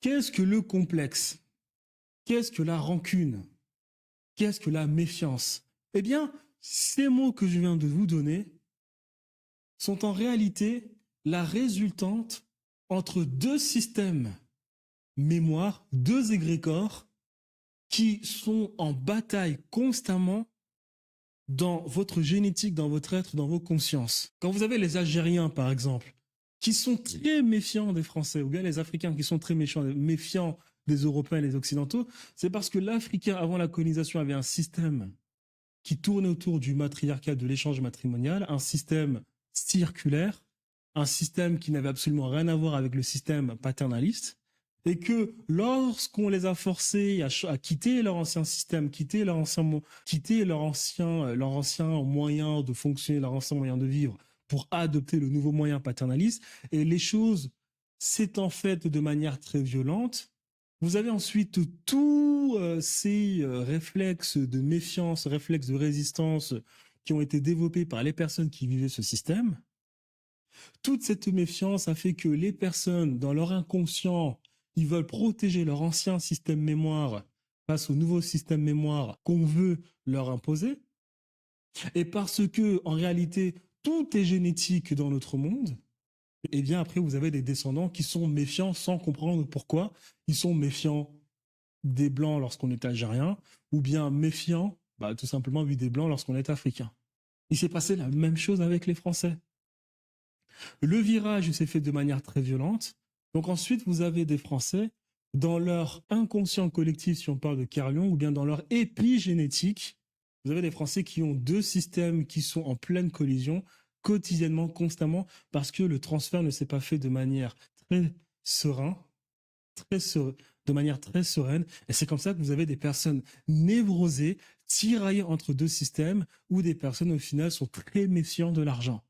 Qu'est-ce que le complexe? Qu'est-ce que la rancune? Qu'est-ce que la méfiance? Eh bien, ces mots que je viens de vous donner sont en réalité la résultante entre deux systèmes mémoire, deux égrégores qui sont en bataille constamment dans votre génétique, dans votre être, dans vos consciences. Quand vous avez les Algériens, par exemple, qui sont très méfiants des Français, ou bien les Africains qui sont très méfiants des Européens et des Occidentaux, c'est parce que l'Africain, avant la colonisation, avait un système qui tournait autour du matriarcat, de l'échange matrimonial, un système circulaire, un système qui n'avait absolument rien à voir avec le système paternaliste, et que lorsqu'on les a forcés à quitter leur ancien système, quitter leur ancien moyen de fonctionner, leur ancien moyen de vivre, pour adopter le nouveau moyen paternaliste, et les choses s'étant faites de manière très violente, vous avez ensuite tous ces réflexes de méfiance, réflexes de résistance qui ont été développés par les personnes qui vivaient ce système. Toute cette méfiance a fait que les personnes, dans leur inconscient, ils veulent protéger leur ancien système mémoire face au nouveau système mémoire qu'on veut leur imposer. Et parce que, en réalité, tout est génétique dans notre monde, et bien après, vous avez des descendants qui sont méfiants sans comprendre pourquoi. Ils sont méfiants des Blancs lorsqu'on est algérien, ou bien méfiants, tout simplement, des Blancs lorsqu'on est africain. Il s'est passé la même chose avec les Français. Le virage s'est fait de manière très violente. Donc ensuite, vous avez des Français, dans leur inconscient collectif, si on parle de Carlion, ou bien dans leur épigénétique, vous avez des Français qui ont deux systèmes qui sont en pleine collision, quotidiennement, constamment, parce que le transfert ne s'est pas fait de manière très sereine, de manière très sereine. Et c'est comme ça que vous avez des personnes névrosées, tiraillées entre deux systèmes, où des personnes, au final, sont très méfiantes de l'argent.